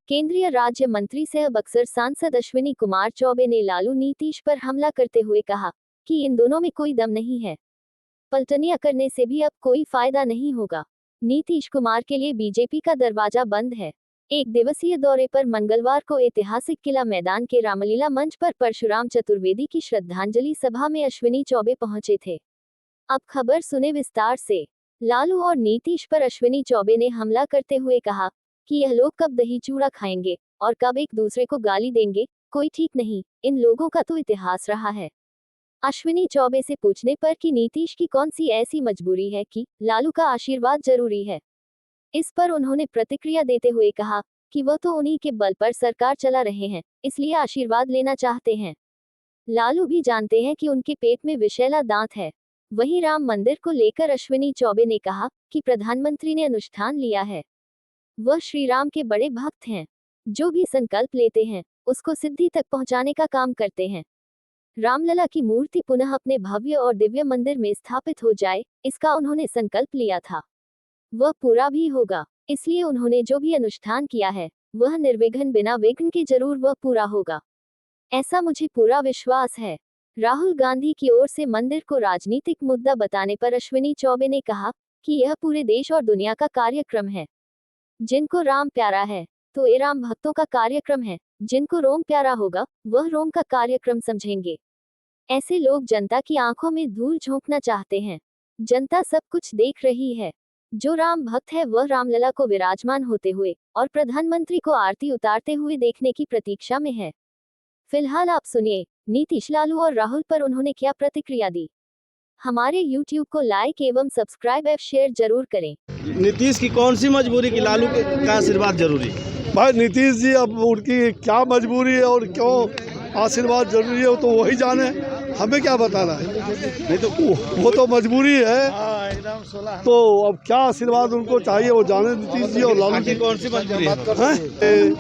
केंद्रीय राज्य मंत्री सह बक्सर सांसद अश्विनी कुमार चौबे ने लालू नीतीश पर हमला करते हुए कहा कि इन दोनों में कोई दम नहीं है। पलटनियां करने से भी अब कोई फायदा नहीं होगा। नीतीश कुमार के लिए बीजेपी का दरवाजा बंद है। एक दिवसीय दौरे पर मंगलवार को ऐतिहासिक किला मैदान के रामलीला मंच पर परशुराम चतुर्वेदी की श्रद्धांजलि सभा में अश्विनी चौबे पहुंचे थे। अब खबर सुने विस्तार से। लालू और नीतीश पर अश्विनी चौबे ने हमला करते हुए कहा कि यह लोग कब दही चूड़ा खाएंगे और कब एक दूसरे को गाली देंगे, कोई ठीक नहीं। इन लोगों का तो इतिहास रहा है। अश्विनी चौबे से पूछने पर कि नीतीश की कौन सी ऐसी मजबूरी है कि लालू का आशीर्वाद जरूरी है, इस पर उन्होंने प्रतिक्रिया देते हुए कहा कि वह तो उन्हीं के बल पर सरकार चला रहे हैं, इसलिए आशीर्वाद लेना चाहते हैं। लालू भी जानते हैं कि उनके पेट में विषैला दांत है। वहीं राम मंदिर को लेकर अश्विनी चौबे ने कहा कि प्रधानमंत्री ने अनुष्ठान लिया है। वह श्री राम के बड़े भक्त हैं। जो भी संकल्प लेते हैं उसको सिद्धि तक पहुंचाने का काम करते हैं। रामलला की मूर्ति पुनः अपने भव्य और दिव्य मंदिर में स्थापित हो जाए, इसका उन्होंने संकल्प लिया था। वह पूरा भी होगा। इसलिए उन्होंने जो भी अनुष्ठान किया है वह निर्विघ्न, बिना विघ्न के जरूर वह पूरा होगा, ऐसा मुझे पूरा विश्वास है। राहुल गांधी की ओर से मंदिर को राजनीतिक मुद्दा बताने पर अश्विनी चौबे ने कहा कि यह पूरे देश और दुनिया का कार्यक्रम है। जिनको राम प्यारा है तो ये राम भक्तों का कार्यक्रम है, जिनको रोम प्यारा होगा वह रोम का कार्यक्रम समझेंगे। ऐसे लोग जनता की आंखों में धूल झोंकना चाहते हैं। जनता सब कुछ देख रही है। जो राम भक्त है वह रामलला को विराजमान होते हुए और प्रधानमंत्री को आरती उतारते हुए देखने की प्रतीक्षा में है। फिलहाल आप सुनिए नीतीश, लालू और राहुल पर उन्होंने क्या प्रतिक्रिया दी। हमारे YouTube को लाइक एवं सब्सक्राइब एवं शेयर जरूर करें। नीतीश की कौन सी मजबूरी कि लालू का आशीर्वाद जरूरी? भाई नीतीश जी, अब उनकी क्या मजबूरी है और क्यों आशीर्वाद जरूरी है वो तो वही जाने, हमें क्या बताना है। नहीं तो वो तो मजबूरी है, तो अब क्या आशीर्वाद उनको चाहिए वो जाने। नीतीश जी और लालू जी कौन सी मजबूरी है?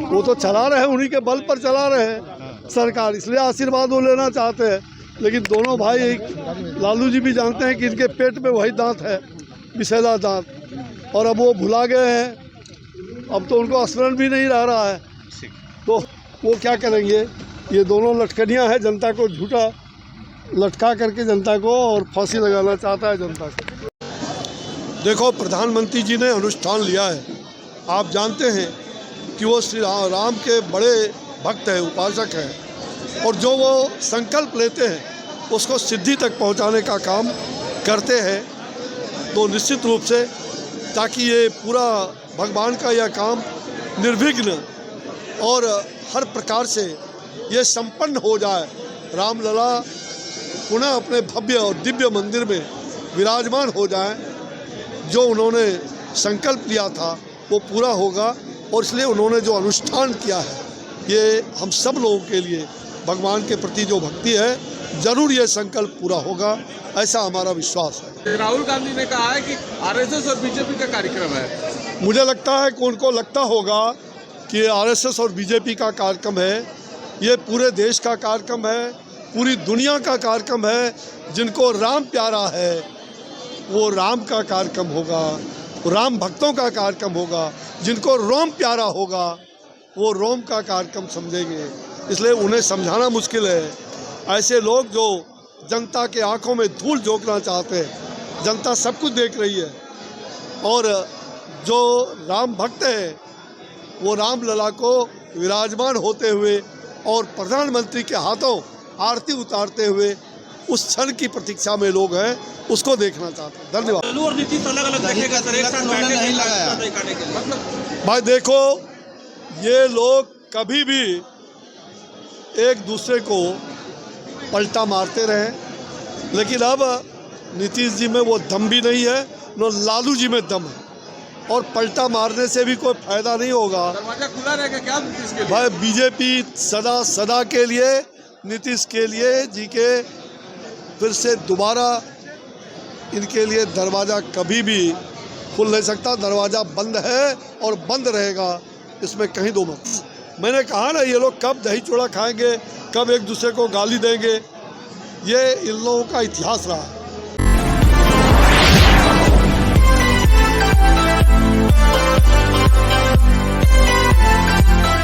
वो तो चला रहे हैं, उन्हीं के बल पर चला रहे हैं सरकार, इसलिए आशीर्वाद वो लेना चाहते हैं। लेकिन दोनों भाई, लालू जी भी जानते हैं कि इनके पेट में वही दांत है, विषैला दांत, और अब वो भुला गए हैं। अब तो उनको स्मरण भी नहीं रह रहा है, तो वो क्या करेंगे। ये दोनों लटकनियाँ हैं, जनता को झूठा लटका करके जनता को और फांसी लगाना चाहता है जनता को। देखो, प्रधानमंत्री जी ने अनुष्ठान लिया है। आप जानते हैं कि वो श्री राम के बड़े भक्त हैं, उपासक हैं, और जो वो संकल्प लेते हैं उसको सिद्धि तक पहुंचाने का काम करते हैं। तो निश्चित रूप से ताकि ये पूरा भगवान का यह काम निर्विघ्न और हर प्रकार से ये संपन्न हो जाए, रामलला पुनः अपने भव्य और दिव्य मंदिर में विराजमान हो जाए, जो उन्होंने संकल्प लिया था वो पूरा होगा। और इसलिए उन्होंने जो अनुष्ठान किया है, ये हम सब लोगों के लिए भगवान के प्रति जो भक्ति है, जरूर ये संकल्प पूरा होगा, ऐसा हमारा विश्वास है। राहुल गांधी ने कहा है कि आरएसएस और बीजेपी का कार्यक्रम है। मुझे लगता है कि उनको लगता होगा कि आरएसएस और बीजेपी का कार्यक्रम है। ये पूरे देश का कार्यक्रम है, पूरी दुनिया का कार्यक्रम है। जिनको राम प्यारा है वो राम का कार्यक्रम होगा, राम भक्तों का कार्यक्रम होगा। जिनको रोम प्यारा होगा वो रोम का कार्यक्रम समझेंगे। इसलिए उन्हें समझाना मुश्किल है। ऐसे लोग जो जनता के आंखों में धूल झोंकना चाहते हैं, जनता सब कुछ देख रही है, और जो राम भक्त हैं वो रामलला को विराजमान होते हुए और प्रधानमंत्री के हाथों आरती उतारते हुए उस क्षण की प्रतीक्षा में लोग हैं, उसको देखना चाहते हैं। धन्यवाद। लालू और नीतीश अलग-अलग देखेगा सर, एक साथ नहीं लगाया मतलब। भाई देखो, ये लोग कभी भी एक दूसरे को पलटा मारते रहे, लेकिन अब नीतीश जी में वो दम भी नहीं है, न लालू जी में दम है, और पलटा मारने से भी कोई फायदा नहीं होगा। दरवाजा खुला रहेगा क्या नीतीश के लिए? भाई बीजेपी सदा के लिए नीतीश के लिए जी के फिर से दोबारा इनके लिए दरवाज़ा कभी भी खुल नहीं सकता। दरवाज़ा बंद है और बंद रहेगा, इसमें कहीं दो मत। मैंने कहा ना, ये लोग कब दही चूड़ा खाएंगे, कब एक दूसरे को गाली देंगे, ये इन लोगों का इतिहास रहा है।